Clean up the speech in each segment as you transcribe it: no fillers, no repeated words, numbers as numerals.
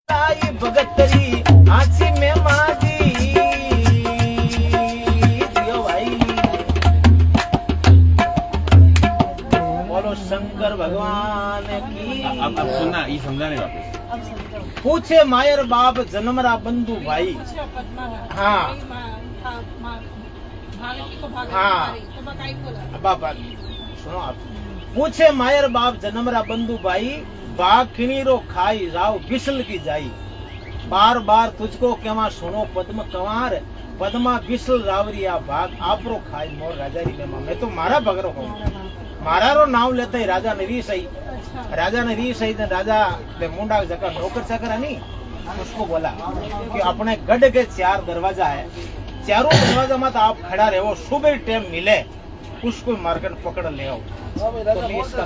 आई भगतरी आंची में माजी दियो भाई। बोलो शंकर भगवान की। अब सुनना, ये समझाने का पूछे मायर बाप जन्मरा बंधु भाई। हाँ हाँ बाबा सुनो आप। पूछे मायर बाप जन्मरा बंधु भाई, बाग खिणीरो खाई राव बिसल की जाई। बार बार तुझको केवा सुनो पद्म कंवार, पद्मा बिसल रावरिया भाग आपरो खाई मोर राजारी में। मैं तो मारा बगरो हूँ, मारा रो नाम लेते ही राजा ने री सही, राजा ने री सही। राजा ने मुंडा जगह नौकर चाकर है नहीं, उसको बोला कि अपने गढ़ के 4 दरवाजा है, चारों दरवाजा मत आप खड़ा रहो, सुबह टाइम मिले उसको मारकर पकड़ ले आओ। तो मैं इसका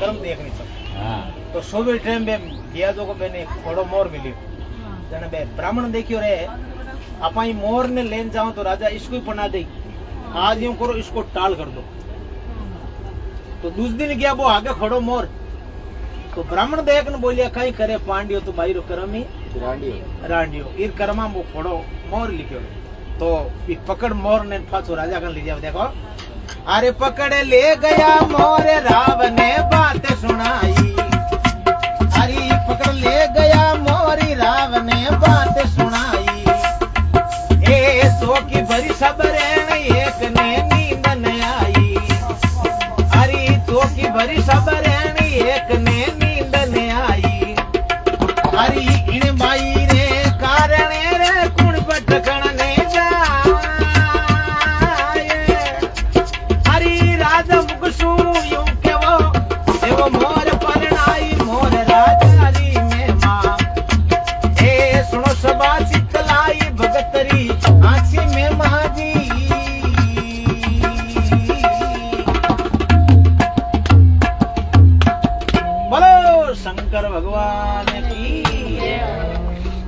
कर्म देख नहीं सकता। तो सुबह टाइम में दिया जो को मैंने थोड़ो मोर मिली जने बे ब्राह्मण देखियो रे, अपाई मोर ने लेन जाओ तो राजा इसको ही पना दे, आज यूं करो इसको टाल कर दो। तो दूसरे दिन गया वो आगे खड़ो मोर, तो ब्राह्मण देख न बोलिया कहीं करे पांडियो तो बाई रो कर्म ही रांडियो इर कर्मा वो खड़ो मोर लिखियो। तो पकड़ मोर ने पाछो राजा का ले जाओ। देखो अरे पकड़ ले गया मोर राव ने बात सुनाई, अरे पकड़ ले गया मोरी राव ने बात सुनाई। ए सो की भरी सबरे एक ने नींद न आई, अरे तो की भरी सबरे एक ने नींद न आई। अरे इन बाई रे कारण रे कुण भटकण ने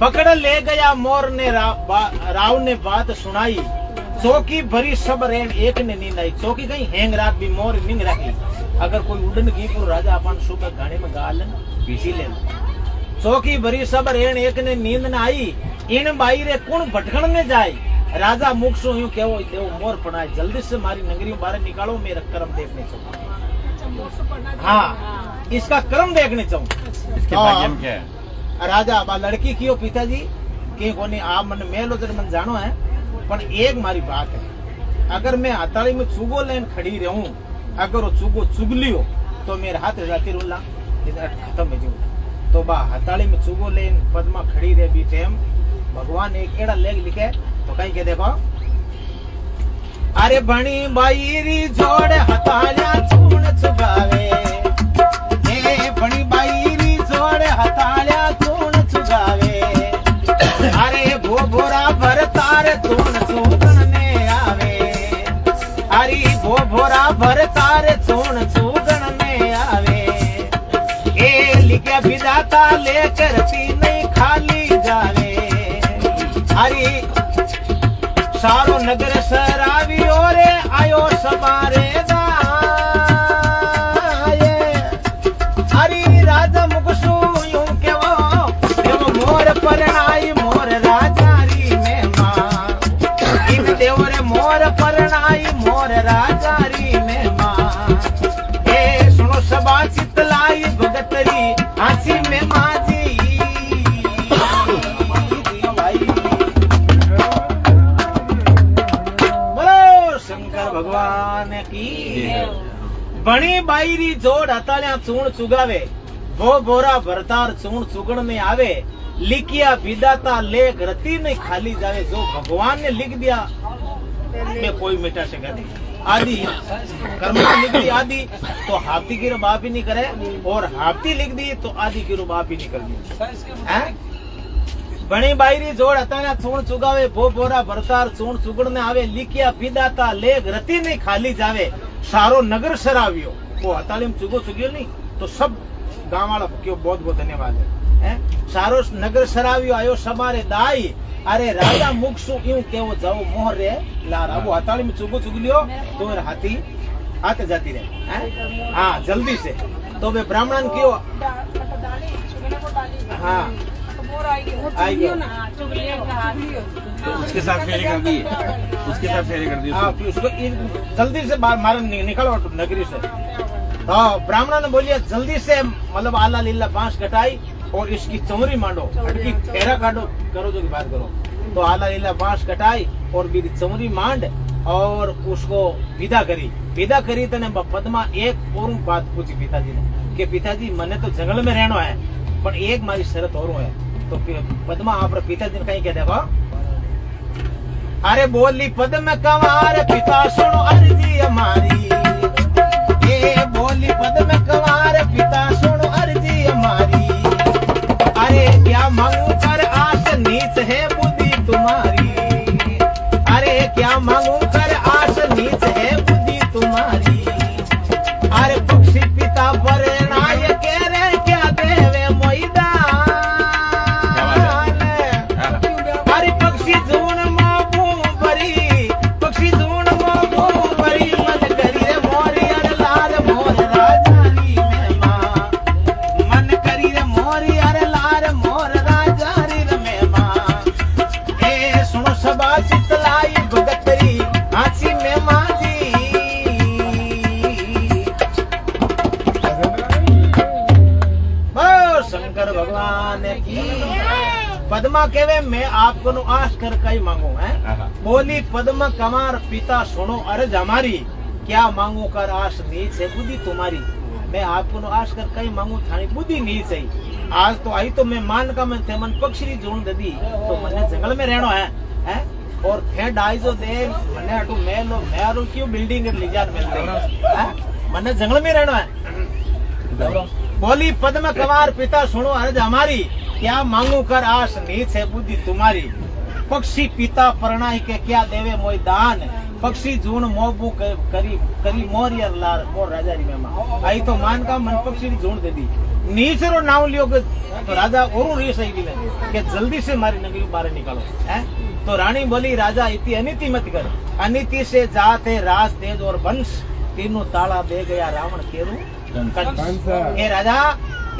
पकड़ ले गया मोर ने राव ने बात सुनाई। चौकी भरी सब रेण एक ने नींद आई। चौकी कहीं हैंग रात भी मोर नींद रखी। अगर कोई उड़न की पुर राजा अपन सुबह गाने में गा लेन पीसी ले। चौकी भरी सब रेण एक ने नींद न आई, इन बाई रे कुण भटकण ने जाए। राजा मुख सो यूं केवो देव मोर पड़ाए, जल्दी से मारी नगरी बाहर निकालो, मेरा कर्म देखने चाहूँ। हाँ इसका कर्म देखने चाहूँ। इसके भाग्य में क्या है? राजा बा लड़की कियो पिताजी के कोनी आप मन मेलो जर मन जानो है, पण एक मारी बात है, अगर मैं हथाली में चुगो लेन खड़ी रहूं, अगर वो चुगो चुग लियो तो मेरे हाथ जाती रोला खत्म हो जाऊं। तो बा हथाली में चुगो लेन पद्मा खड़ी रह भी टेम भगवान एक एड़ा लेग लिखे तो कहीं के देखो अरे बणी बाईरी जोड़ हथालिया चूण चुगावे, बणी बाईरी जोड़ हथालिया चूण चुगावे। अरे भो भोरा भर तार चूण चूगण ने आवे, अरे भो भोरा भर तार चूण चूगण ने आवे। ए लिखे विधाता लेकर पी नहीं खाली जावे, अरे सारो नगर सरावी और आयो समारे बणी बाईरी जोड़ हतालिया चूण चुगावे, वो बोरा भरतार चूण चुगण में आवे। लिखिया विदाता लेख रति नहीं खाली जावे, जो भगवान ने लिख दिया में कोई मिटा सका नहीं। आदि कर्म लिख दी आदि तो हाथी की बाप ही नहीं करे, और हाथी लिख दी तो आदि की बाप ही नहीं कर दी। बणी बाईरी जोड़ हतालिया चूण चुगावे, वो बोरा भरतार चूण चुगण में आवे। लिखिया विदाता लेख रति नहीं खाली जावे, सारो नगर सरावियो। वो हताली में चुगो चुगियो नहीं तो सब गांव वाला क्यों बहुत बहुत धन्यवाद है। सारो नगर सरावियो आयो समारे दाई। अरे राजा मुख सु यूं केवो जाओ मोहर रे लारा, वो हताली में चुगो चुग लियो तो मेरा हाथी आते जाती रहे। हाँ जल्दी से तो वे ब्राह्मण क्यों हाँ आई गयो तो उसके साथ फेरी कर दी, उसके साथ फेरी कर दी। हाँ, उसको जल्दी से मार निकलो नगरी से। हाँ, ब्राह्मण ने बोलिए जल्दी से मतलब आला लीला बांस कटाई और इसकी चमरी मांडो, अटकी फेरा काटो, करो जो की बात करो। तो आला लीला बांस कटाई और मेरी चमरी मांड और उसको विदा करी तो पद्मा एक और बात पूछी पिताजी ने कि पिताजी मने तो जंगल में रहना है पर एक मारी शरत और है। तो पद्मा आप पिताजी ने कहीं कह देखो, अरे बोली पद्म कंवार पिता सुनो अर्जी हमारी, ये बोली पद्म कंवार पिता सुनो अर्जी हमारी, अरे क्या मांगू कर आस नीच है बुद्धि तुम्हारी, अरे क्या मांगू कर आस नीच है बुद्धि तुम्हारी, अरे पक्षी पिता पर नाय के रे क्या देवे मोईदान, अरे पक्षी जून मोबू भरी, पक्षी जून मोबू भरी, मन करी रे मोरी अरे लाल मोर राजारी में मां, मन करी रे मोरी अरे लाल मोर राजारी में मां, ए सुनो सबा चितलाई भगतरी हाथी में मां जी। शंकर भगवान की पद्मा केवे मैं आपको नु आश कर कई मांगू है, बोली पद्मा कंवार पिता सुनो अर्ज हमारी, क्या मांगू कर आश नीच है बुद्धि तुम्हारी, मैं आपको नु आश कर कई मांगू थानी बुद्धि नीच है, आज तो आई तो मैं मान का मैं थे मन पक्षी जोड़ दे दी तो मने जंगल में रहना है और थे डाई जो दे मने अटू मेलो मेरू क्यों बिल्डिंग ले जान मिल रही है, मने जंगल में रहना है। बोली पद्म कंवार पिता सुनो अर्ज हमारी, क्या मांगू कर आस नीच है बुद्धि तुम्हारी, पक्षी पिता परणाई के क्या देवे मोई दान, पक्षी जून मोबू करी मोरियर लाल मोर राजारी में मां, आई तो मान का मन पक्षी जून दे दी, नीच रो नाम लियो तो राजा और री सही दिले कि जल्दी से मारी नगरी बाहर निकालो है। तो रानी बोली राजा इतनी अनिति मत कर, अनिति से जात है राज तेज और वंश, तीनों ताला दे गया रावण केरू ए राजा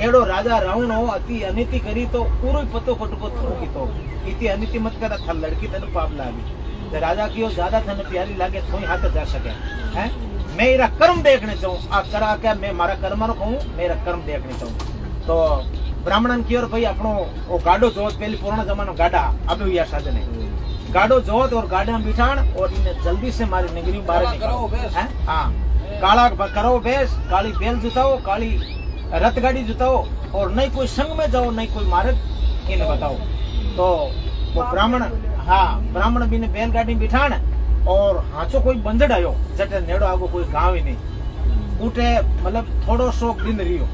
एड़ो राजा रावण हो अति अनिति करी तो पूरो पतो फटको थोकी तो इति अनिति मत कर, था लड़की तन पाप लागी, राजा की ज्यादा थन प्यारी लागे थोड़ी हाथ जा सके हैं, मैं मेरा कर्म देखने चाहूँ आ करा क्या मैं मारा कर्म नो कहूँ मेरा कर्म देखने चाहूँ। तो ब्राह्मणन की ओर भाई अपनो वो गाडो जोत पहले पुराना जमानो गाडा अब या साधन है गाडो जोत और गाड़े में बिठाण और इन्हें जल्दी से मारी नगरी बाहर निकालो हैं। हाँ काला करो बेस, काली बेल जुटाओ, काली रथ गाड़ी जुटाओ और नहीं कोई संग में जाओ नहीं कोई मार्ग इन्हें बताओ। तो वो ब्राह्मण ब्राह्मण भी ने बैलगाड़ी में बिठाण और हाचो कोई बंदड़ आयो जटे नेड़ो आगो कोई गांव ही नहीं उठे मतलब थोड़ो सो दिन रियो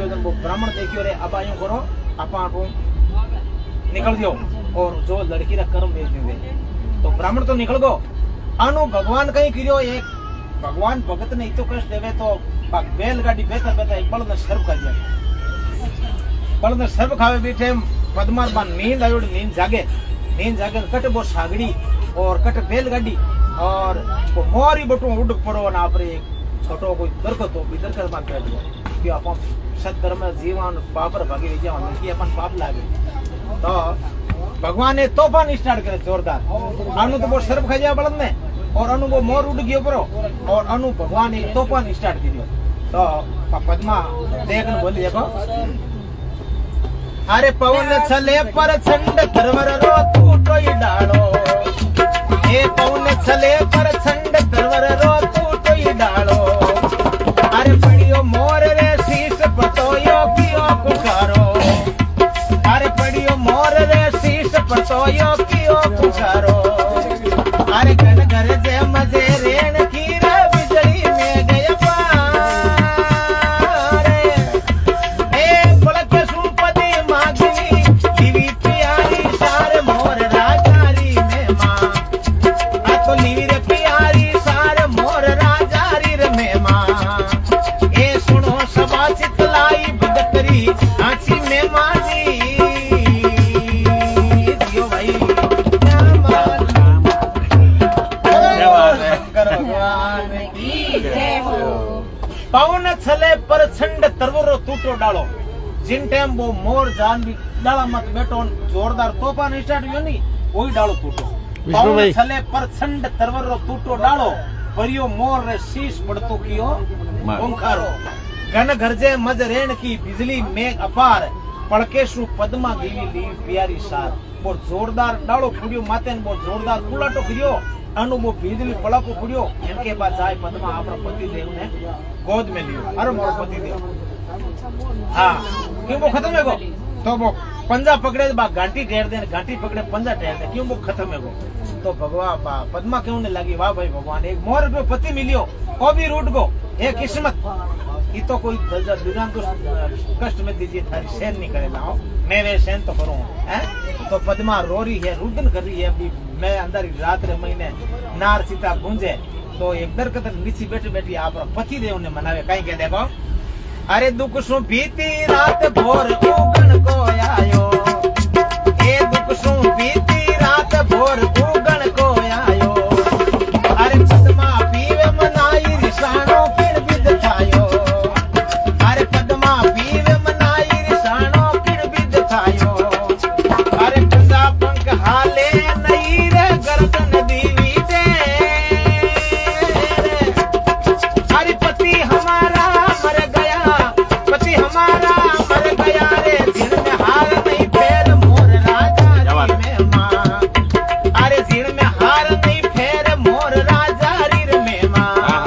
जब वो ब्राह्मण देखियो रे अब आयो करो आपा निकल दियो और जो लड़की रा कर्म भेज दे। तो ब्राह्मण तो निकल गो अनु भगवान कहीं करियो एक भगवान भगत ने इतो कष्ट देवे तो बैलगाड़ी बेहतर बेहतर एक बल ने सर्व खा दिया, बल ने सर्व खावे बैठे पद्मार बा नींद आयो नींद जागे कट वो सागड़ी और कट बैलगाड़ी और वो मोरी बटू उड़ पड़ो ना आपरे छोटो कोई दरकत हो दरकत मान बैठ गयो कि अपन सत्कर्म जीवन पापर भागी रह जावन कि अपन पाप लागे। तो भगवान ने तूफान स्टार्ट करे जोरदार अनु तो वो सर्व खा दिया बलद ने और अनु वो मोर उड़ गयो परो और अनु भगवान ने तूफान स्टार्ट कर दियो। तो पद्मा देखन बोली देखो अरे पवन छले पर छंड तरवर रो टूटो ही डालो, ए पवन छले पर छंड तरवर रो टूटो ही डालो, अरे पड़ियो मोर रे शीश पतोयो कियो पुकारो, अरे पड़ियो मोर रे शीश पतोयो कियो पुकारो, अरे घन घर जे मजे रेण की रे बिजली में गया पारे, ए पलक सुपति मागनी दीवी प्यारी सार मोर राजारी में मां, आ तो नीवी रे प्यारी सार मोर राजारी में मां, ए सुनो सबा चितलाई भगतरी आंची में मां जी दियो भाई पवन छले पर छंड तरवरो टूटो डालो, जिन टाइम वो मोर जान भी डाला मत बैठो जोरदार तोफान स्टार्ट हुयो नी वही डालो टूटो विष्णु भाई थले प्रचंड तरवरो टूटो डालो परियो मोर रे शीश पड़तो कियो ओंकारो घन गरजे मज रेण की बिजली मेघ अपार पड़केशु पद्मा देवी ली प्यारी सार वो जोरदार डालो पुड़ियो माते वो जोरदार कुलाटो करियो अनु वो बिजली पड़को पुड़ियो इनके बाद जाए पद्मा आपरा पति देव ने गोद में लियो अरे मोर पति देव हाँ क्यों वो खत्म है वो तो वो पंजा पकड़े बा घाटी टेर दे घाटी पकड़े पंजा टेर दे क्यों वो खत्म है वो तो भगवान पद्मा क्यों ने लगी वाह भाई भगवान एक मोर पे पति मिलियो वो भी रूट गो ये किस्मत ये तो कोई दुनिया को कष्ट में दीजिए थारी सहन नहीं करेगा हो मैं वे सहन तो करूँ हैं तो पद्मा रो रही है रुदन कर रही है अभी मैं अंदर रात रे महीने नार सीता गूंजे तो एक दरकत नीचे बैठी बैठी आप पति देव ने मनावे कहीं के देखो अरे दुख सु बीती रात भोर उगन को आयो ए दुख सु बीती रात भोर उगन को आयो अरे पद्मा पीवे मनाई रिसाणो किण बिद थायो अरे पद्मा पीवे मनाई रिसाणो किण बिद थायो अरे पंजा पंख हाले नहीं रे गर्दन दीवी दे अरे पति हमारा मर गया पति हमारा मर गया रे दिन में हार नहीं फेर मोर राजा री में माँ अरे दिन में हार नहीं फेर मोर राजा री में माँ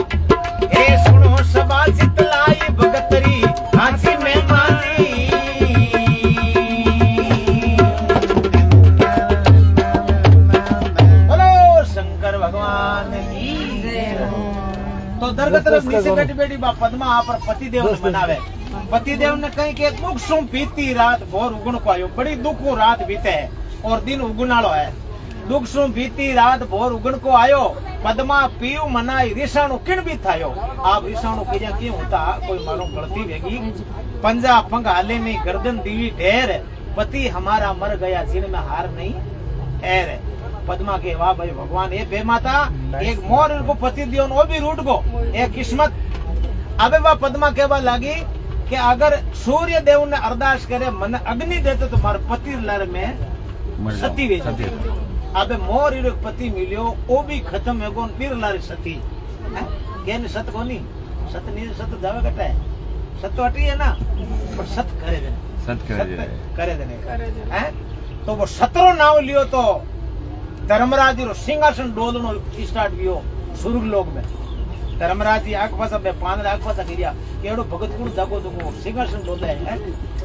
ए सुनो सबा चितलाई भगतरी हाथी में मानी बोलो शंकर भगवान की तो दरगत नीचे बैठी बैठी बा पद्मा आप पति देव ने मनावे पति देव ने कहीं के दुख सु बीती रात भोर उगण को आयो बड़ी दुख रात बीते है और दिन उगनालो है दुख सु बीती रात भोर उगण को आयो पद्मा पीयू मनाई रिसाणु किण भी थायो आप रिसाणु कीजा क्यों होता कोई मारो गलती वेगी पंजा पंग हाले नहीं गर्दन दीवी ढेर पति हमारा मर गया जिन में हार नहीं एर पद्मा के वाह भाई भगवान ये बे माता एक मोर को पति दियो वो भी रूट को एक किस्मत अबे वह पद्मा कहवा लगी कि अगर सूर्य देव ने अरदास करे मन अग्नि देते तो मार पति लर में सती वे अबे मोर एक पति मिलियो वो भी खत्म है कौन फिर लारे सती कहने सत कोनी सत नहीं सत जावे कटा है सत तो हटी है ना पर सत करे देने हैं तो वो 17 नाव लियो तो धर्मराज रो सिंहासन डोलनो स्टार्ट कियो सुर्ग लोक में धर्मराज जी आग पासा बे पान आग पासा गिरिया केड़ो भगत कुण जागो तो सिंहासन डोले है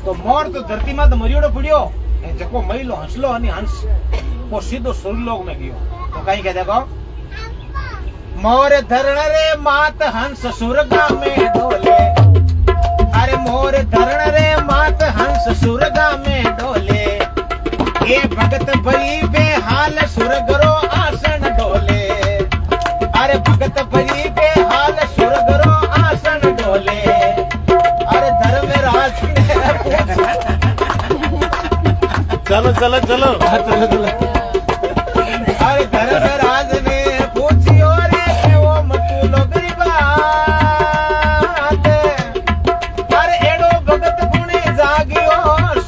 तो मोर तो धरती में तो मरियोड़ो पड़ियो जको महिलो हंसलो अनि हंस वो सीधो सुर्ग लोक में गयो तो कहीं कह देखो मोर धरण रे मात हंस सुरगा में डोले अरे मोर धरण रे मात हंस सुरगा में डोले ये भगत भई बेहाल सुरगरो आसन डोले अरे भगत भई बेहाल सुरगरो आसन डोले अरे धर्मराज ने पूछा चलो चलो चलो चलो चलो अरे धर्मराज ने पूछियो रे केवो मतु लोगरी बात अरे एड़ो भगत गुणी जागियो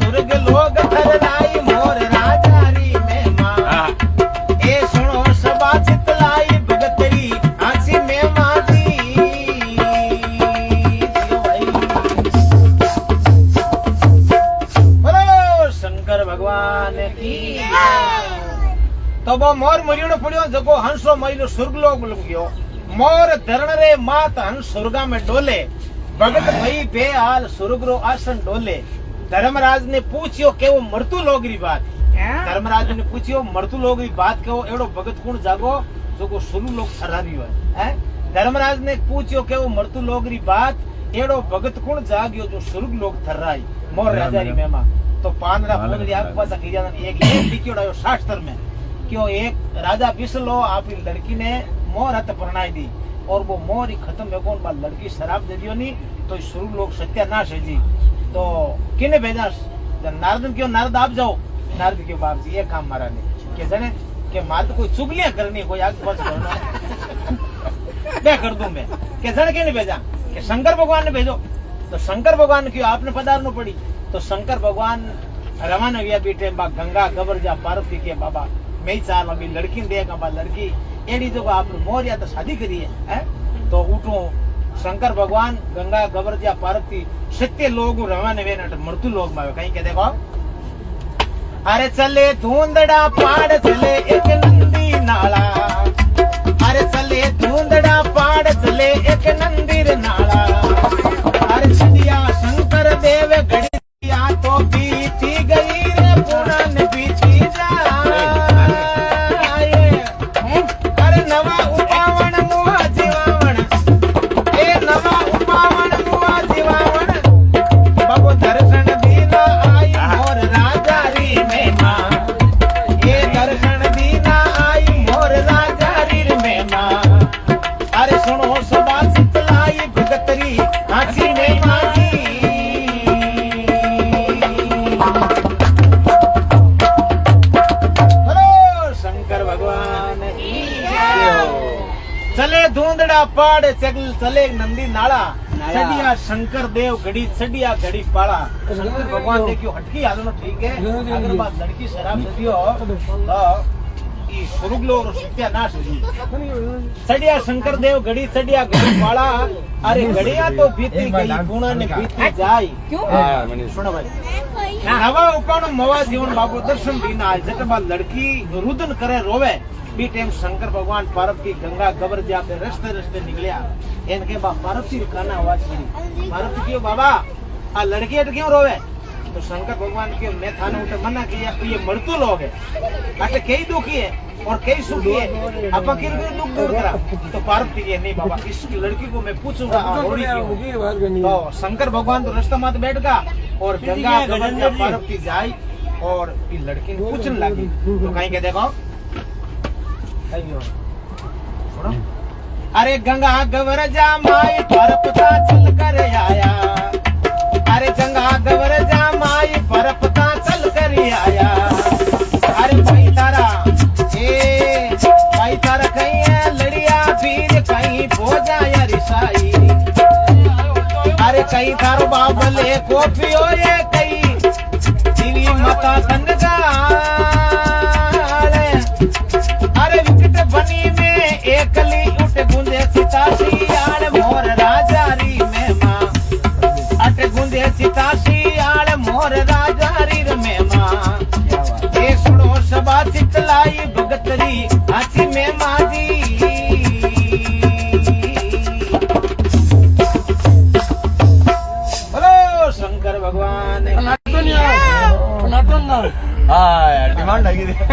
सुरग लोग थरलाई मोर राजा री में मां ए सुनो सबा चितलाई भगतरी आंसी में माजी बोलो शंकर भगवान की तो वो मोर मरियोड़ो पड़ियो जको हंसो महिलो स्वर्गलोक में गयो मोर धरण रे मात हंस स्वर्गा में डोले भगत भई बेहाल स्वर्गरो आसन डोले धर्मराज ने पूछियो के वो मरतु लोगरी बात धर्मराज ने पूछियो मरतु लोगरी बात के वो एड़ो भगत कुण जागो जको स्वर्ग लोक सरारियो है धर्मराज ने पूछियो के वो मरतु लोगरी बात एड़ो भगत कुण जागियो जो स्वर्ग लोक थर्राई मोर राजा री मेमा तो पानरा पोंगरी आग पासा गिरिया एक ये लिखियोड़ो शास्त्र में क्यों एक राजा बिसलो आपकी लड़की ने मोर हथ परणाई दी और वो मोर ही खत्म है कौन बात लड़की शराब दे दियो नहीं तो शुरू लोग सत्यानाश है जी तो किने भेजा नारद क्यों नारद आप जाओ नारद के बाप जी ये काम मारा नहीं के जाने के मार तो कोई चुगलियां करनी कोई आग पास करना मैं कर दूं मैं के जाने के नहीं भेजा कि शंकर भगवान ने भेजो तो शंकर भगवान क्यों आपने पधारनो पड़ी तो शंकर भगवान रवाना हुआ बीटे बा गंगा गबरजा पार्वती के बाबा मैं चाल अभी लड़की देगा बा लड़की एडी जो आप मोरिया तो शादी करी है तो उठो शंकर भगवान गंगा गबरजा पार्वती सत्य लोग रवाना हुए ना मृत्यु लोग में कहीं के देखो अरे चले धुंधड़ा पाड़ चले एक नंदी नाला अरे चले धुंधड़ा पाड़ चले एक नंदीर नाला अरे छड़िया शंकर देव घड़िया तो बीती गई रे पुरान बीती जाए अरे नवा उपावण मुआ जीवावण ए नवा उपावण मुआ जीवावण बाबू दर्शन दीना आई मोर राजा री में मां ये दर्शन दीना आई मोर राजा री में मां अरे सुनो सबा चितलाई भगतरी हाथी में मांगी शंकर भगवान चले धुंधड़ा पाड़ चले नंदी नाला सडिया शंकर देव घड़ी सडिया घड़ी पाला शंकर भगवान देखियो हटकी हालो ठीक है अगर बात लड़की शराब दियो तो ई सुरुगलो और सत्यानाश हुई सडिया शंकर देव घड़ी सडिया घड़ी पाला अरे घड़िया तो बीती गई पुणा ने बीती जाए क्यों सुनो भाई ना हवा उपाण मवा जीवन बाबू दर्शन दीना जट बात लड़की रुदन करे रोवे बी टाइम शंकर भगवान पार्वती गंगा गबरजा पे रस्ते रस्ते निकलिया इनके बा पार्वती काना आवाज पड़ी पार्वती क्यों बाबा आ लड़की अट क्यों रोवे तो शंकर भगवान के मैं थाने उठे मना किया ये मृत्यु लोग है अटे कई दुखी है और कई सुखी है अब किन दुख दूर करा तो पार्वती के नहीं बाबा इस लड़की को मैं पूछूंगा तो शंकर भगवान तो रास्ता मत बैठ गया और गंगा गबरजा पार्वती जाई और ये लड़की ने पूछने लगी तो कहीं के देखो सुनो अरे गंगा गबरजा माई परपता चल कर आया अरे गंगा गबरजा माई परपता चल कर आया अरे भाई तारा कहीं है लड़िया फिर कहीं भोजा या रिसाई अरे कहीं थारो बाबले को पियो ये कहीं जीवी माता कनगा अरे विकट बनी में एकली उठ गुंदे सितासी आड़ मोर राजा री में मां अट गुंदे सितासी आड़ मोर राजा री में मां ये सुनो सबा चितलाई भगतरी हाथी में माजी बोलो शंकर भगवान डिमांड लगी डिमांड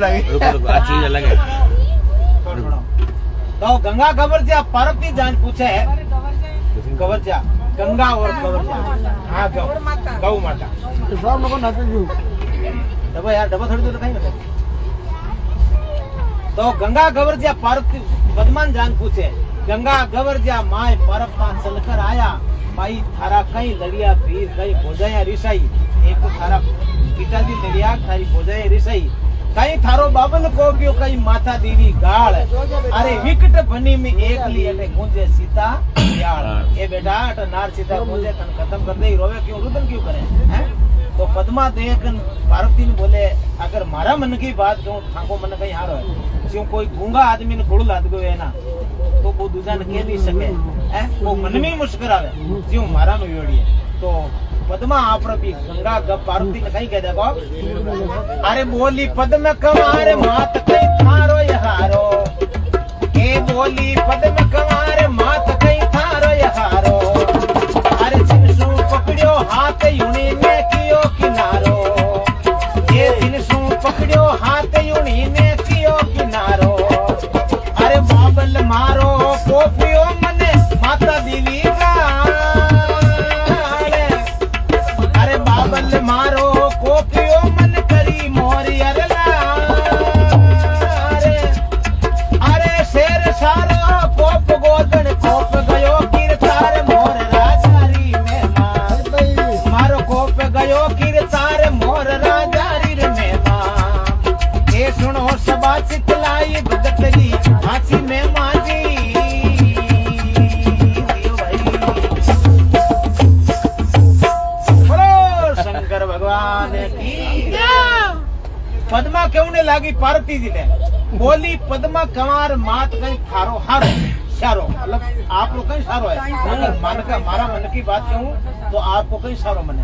लगी चीज अलग है तो गंगा गबरजा पार्वती जान पूछे गबरजा गंगा और गबरजा हाँ गौ माता डबा यार डबा थोड़ी दूर कहीं बता तो गंगा गबरजा पार्वती पद्मान जान पूछे गंगा गबरजा माय परपता चलकर आया भाई थारा कई लड़िया फिर कई भोजाया रिसाई एक तो थारा पिताजी लड़िया थारी भोजाया रिसाई कई थारो बाबन को पियो कई माता देवी गाल अरे विकट बनी में एक लिए गूंजे सीता यार ये बेटा नार सीता गूंजे कन खत्म कर दे रोवे क्यों रुदन क्यों करे हैं तो पद्मा देख पार्वती ने बोले अगर मारा मन की बात कहूं थाको मन कहीं हारो है क्यों कोई गूंगा आदमी ने गोड़ लाद गयो है ना तो वो दूजा ने कह नहीं सके हैं वो मन में मुश्किल आवे क्यों मारा में योड़ी है तो पद्मा आप भी गंगा गप पार्वती ने कहीं कह देखो अरे बोली पद्म कमारे मात कहीं थारो यहारो के बोली पद्म कमारे मात कहीं थारो यहारो अरे जिनसु पकड़ियो हाथ यूनी ने कियो किनारो ये जिनसु पकड़ियो हाथ यूनी ने कियो किनारो अरे बाबल मारो कोपियो मने माता देवी का मारो कोपियो मन करी मोरी अरे शेर सारो कोप गोदन कोप गयो कीरतार मोर राजारी में मारो कोप गयो कीरतार मोर राजारी में ये सुनो सबा चितलाई भगतरी हाथी में माजी बोलो भगवान की। पद्मा क्यों ने लागी पार्वती जी ने बोली पद्मा कंवर मात कहीं थारो हारो सारो, मतलब आप लोग कहीं सारो है, अगर मन का हमारा मन की बात कहूँ तो आपको कहीं सारो मने।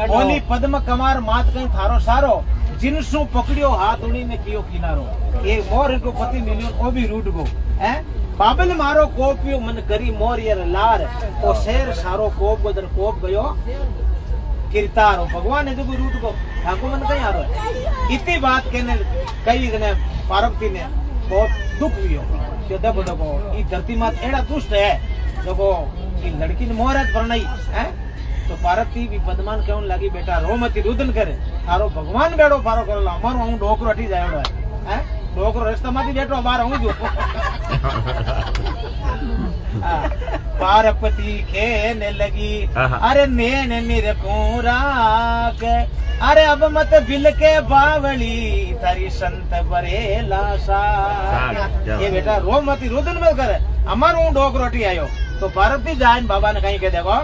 बोली पद्म कंवर मात कहीं थारो सारो, जिनसु पकड़ियो हाथ उड़ी ने कियो किनारो। ये मोर को पति मिलियो ओ भी रूट गो है। बाबल मारो कोपियो मन करी मोर यर लार, ओ शेर सारो कोप बदर कोप गयो किरतारो। भगवान ने जो रूट को ठाकुर मन कहीं आ रहा है। इतनी बात कहने कई ने पार्वती ने बहुत दुख हुई कि देखो देखो ये धरती मात एड़ा दुष्ट है, देखो ये लड़की ने मोहरत बनाई है। तो पार्वती भी पद्मान कहने लगी बेटा रो मत रुदन करे, थारो भगवान बेड़ो पारो करो अमर हूँ डोकरो हटी जाए है, डोकरो रस्ता माथी बैठो बाहर हूँ जो। पार्वती खेने लगी अरे नैन निरखूं के, अरे अब मत बिल के बावली तारी संत बरे लाशा। ये बेटा रो मत रुदन मत करे, अमर हूँ डोकरो हटी आयो। तो पार्वती जान बाबा ने कहीं के देखो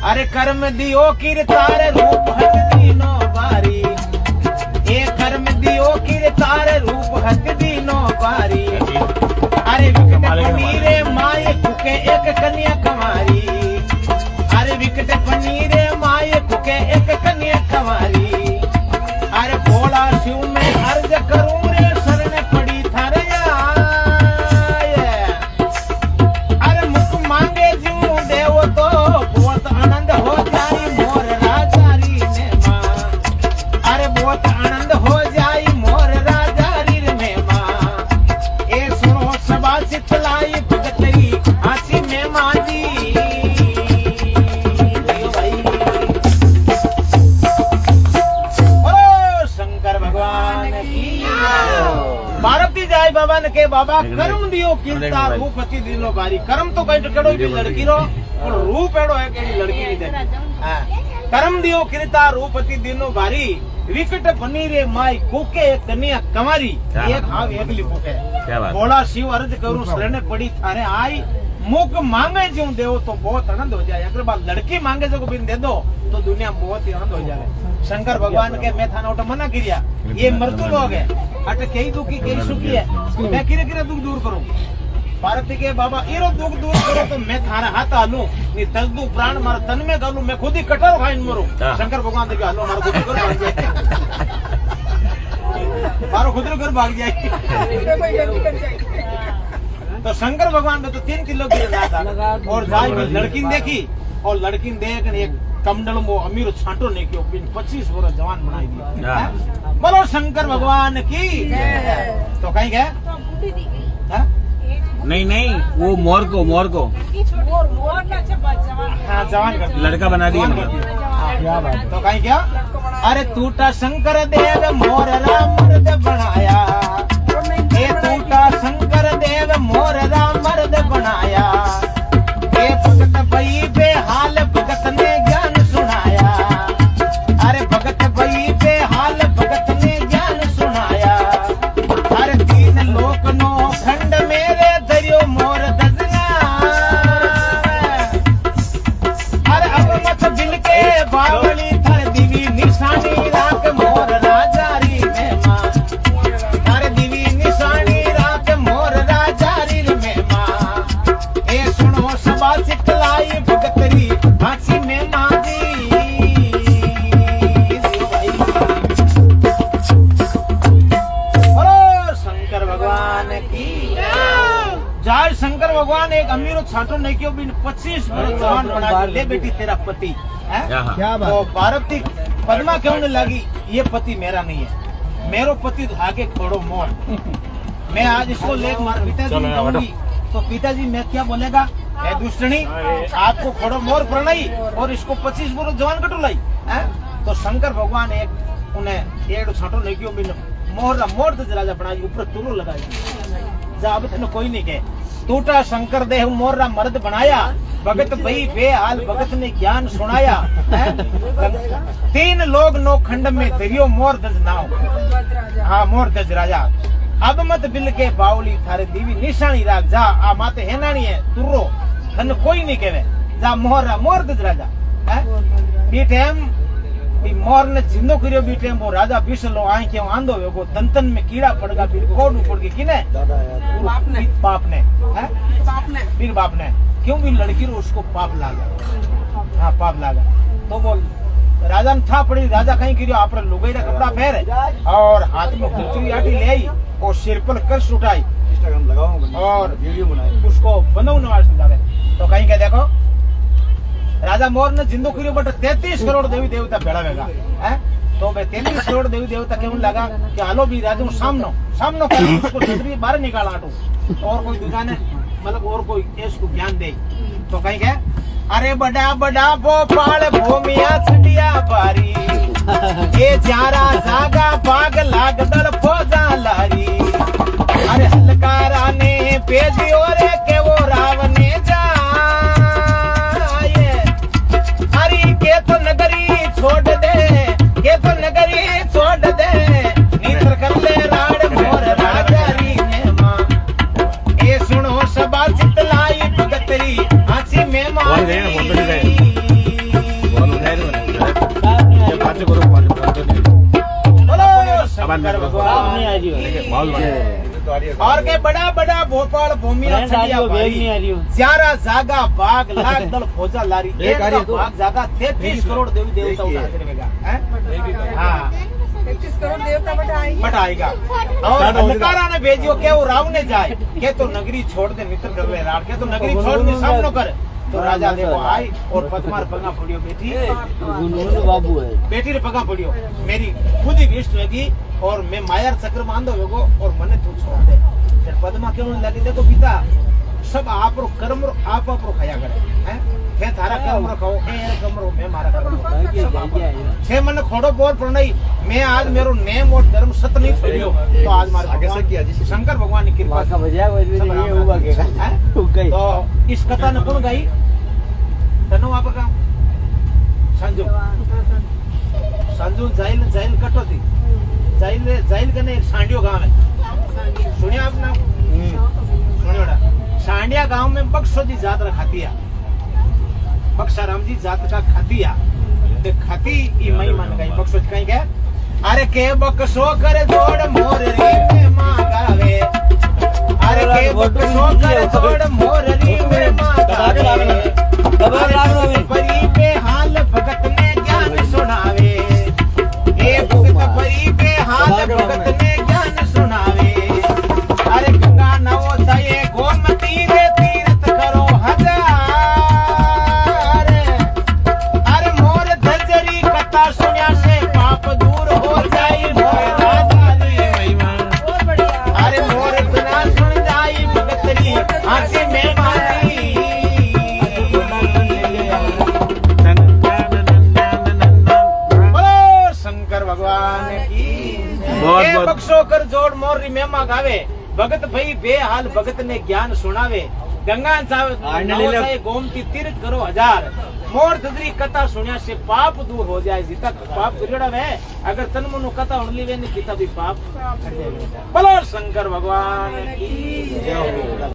अरे कर्म दियो किरतार रूप हत दीनो बारी, ये कर्म दियो किरतार रूप हत दीनो बारी। अरे विकट पनीरे माये कुके एक कन्या कमारी, अरे विकट पनीरे माये कुके एक कन्या कमारी। अरे भोला शिव में अर्ज करूं रे शरण पड़ी थारे आए, अरे मुख मांगे जीव देव तो बहुत आनंद हो जाई मोर राजारी ने मां, अरे बहुत आनंद हो जाई मोर राजारी में मां। ए सुनो सभा चितलाई भगतरी हासी में मां जी। ओ शंकर भगवान की। पार्वती जाय बाबा ने के बाबा कर्म दियो कीर्ता रूप अति दिनो बारी। कर्म तो कहीं केड़ो भी लड़की रो और रूप एड़ो है केड़ी लड़की नहीं दे। हां कर्म दियो कीर्ता रूप अति दिनो बारी, विकट पनीरे माई कुके एक कन्या कंवारी। एक हां एकली कुके भोला शिव अर्ज करूं शरण पड़ी थारे आई, मुख मांगे जो देव तो बहुत आनंद हो जाए। अगर बात लड़की मांगे जो बिन दे दो तो दुनिया बहुत ही आनंद हो जाए। शंकर भगवान के मैं थाना उठा मना किया, ये मृत्यु लोग है अट कई दुखी कई सुखी है, मैं किरे किरे दुख दूर करूं। पार्वती के बाबा इरो दुख दूर करो तो मैं थारा हाथ हालू नी दस दू प्राण मार तन में गालू, मैं खुद ही कटर खाइन मरू। शंकर भगवान देखे हालो मारो खुद घर भाग जाए, मारो खुद घर भाग जाए। तो शंकर भगवान में तो 3 किलो की रहा था और जाय में लड़की देखी और लड़की देख एक कमंडल वो अमीर छांटो नहीं कियो 25 वर्ष जवान बनाई दिया। बोलो शंकर भगवान की। तो कहीं गए नहीं नहीं वो मोर को हाँ जवान कर लड़का बना दिया। क्या बात। तो कहीं क्या अरे टूटा शंकर देव मोर राम मर्द बनाया, ये टूटा शंकर देव मोर राम मर्द बनाया। ये भगत भई बेहाल भगत ने ज्ञान सुनाया, अरे भगत भई बेहाल भगत ने ज्ञान सुनाया। अरे 3 लोक नो खंड मेरे दरियो मोर दजना, अरे अब मत दिल के बावली थर दिवी निशानी राख मोर राजारी में मां, अरे दिवी निशानी राख मोर राजारी में मां। ए सुनो सभा चितलाई भगतरी हासी में मां जी। बोलो शंकर भगवान की जय। शंकर भगवान एक अमीर छाटो नहीं क्यों भी 25 वर्ष जवान बना ले बेटी तेरा पति है। क्या बात। तो पार्वती पद्मा क्यों नहीं लगी ये पति मेरा नहीं है, मेरो पति आगे खोड़ो मोर। मैं आज इसको लेक मार पिताजी कहूंगी तो पिताजी मैं क्या बोलेगा, ए दुष्टनी आपको खोड़ो मोर प्रणई और इसको 25 वर्ष जवान कटो लाई है। तो शंकर भगवान एक उन्हें एक छाटो नहीं क्यों भी मोहरा मोर तो राजा बनाई ऊपर तुरु लगाई जा। अब तेन कोई नहीं कहे टूटा शंकर देव मोरा मर्द बनाया, भगत भई बेहाल भगत ने ज्ञान सुनाया। 3 लोग नो खंड में दरियो मोर दज नाव, हाँ मोर दज राजा। अब मत बिल के बावली थारे दीवी निशानी राख जा। आ माते हेनानी है तुर्रो थन कोई नहीं कहवे जा मोहरा मोर दज राजा है। ये टाइम ई मोर ने जिंदो करियो बी टेम वो राजा बिसलो आए के आंदो वेगो तन तन में कीड़ा पड़गा फिर कोड ऊपर के किने बाप ने हैं फिर बाप ने क्यों भी लड़की रो उसको पाप लागा हां पाप लागा तो बोल राजा ने था पड़ी राजा कहीं करियो आपरे लुगाई रा कपड़ा पहरे और हाथ में गुजरी आटी ले आई और सिर पर कर्ष उठाई इंस्टाग्राम लगाऊंगा और वीडियो बनाई उसको बनऊ नवाज लागे तो कहीं के देखो राजा मोर ने जिंदो करियो बट 33 करोड़ देवी देवता भेड़ावेगा हैं तो बे 33 करोड़ देवी देवता केवन लगा कि हालो भी राजा सामनो कर उसको छतरी बाहर निकाल आटो और कोई दूसरा ने मतलब और कोई इसको ज्ञान दे तो कहीं के अरे बड़ा बड़ा भोपाल भूमिया छड़िया बारी ये जारा जागा बाग लाग दल फौजा लारी अरे हलकारा ने भेजियो रे के वो रावने के तो नगरी छोड़ दे नीतर कर ले राड मोर राजारी ने मां ए सुनो सबा चितलाई भगतरी आंची में मारी शंकर भगवान और के बड़ा बड़ा भोपाल भूमिया छड़िया भाई ज्यादा जागा बाग लाख दल फौजा लारी एक बाग जागा 33 करोड़ देवी देवता उठाएगा हाँ 33 करोड़ देवता बटाएगा और अंधकारा ने भेजियो के वो राव ने जाए के तो नगरी छोड़ दे मित्र कर ले राड के तो नगरी छोड़ दे सामनो कर तो राजा देखो आई और पद्मार पगा पड़ियो बेटी बाबू है बेटी रे पगा पड़ियो मेरी खुद ही विष्ट लगी और मैं मायर चक्र मान दो वेगो और मने तू छोड़ दे फिर पद्मा क्यों लगी देखो पिता सब आप रो कर्म रो आप खाया करे हैं मैं थारा कर्म रो खाओ ए कर्म रो मैं मारा कर्म छे मन खोड़ो बोल प्रणई मैं आज मेरो नेम और धर्म सत्य नहीं छोड़ियो तो आज मारे आगे से किया जी शंकर भगवान की कृपा का बजा ये हुआ के तो इस कथा ने कौन गाई तनो आप का संजू जाइल कटो थी जाइल कने एक सांडियो गांव है सुनिया आपने सुनियोड़ा सांडिया गांव में बक्सो जी जात रखातिया बक्साराम जी जात का खातिया ते खाती ई मई मन गई बक्सो कहीं के अरे के बक्सो कर जोड़ मोर री में मांगावे अरे के बक्सो कर जोड़ मोर री में मांगावे परी पे हाल भगत ने ज्ञान सुनावे ए भगत परी पे हाल भगत ने ज्ञान सुनावे अरे गंगा नवोदय गोमती रे तीर्थ करो हजार अरे मोर धजरी कथा सुनिया से पाप दूर हो जाई मोर राजारी महिमा अरे मोर बिना सुन जाई भगतरी आंखें में मारी शंकर भगवान की बक्सो कर जोड़ मोर री मेमा गावे भगत भई बेहाल भगत ने ज्ञान सुनावे गंगा नवोदय गोमती तीर्थ करो हजार मोर धजरी कथा सुनिया से पाप दूर हो जाए जिता पाप करियोड़ा वे अगर तन मनु कथा उड़ली वे नहीं पिता भी पाप बोलो शंकर भगवान की जय हो।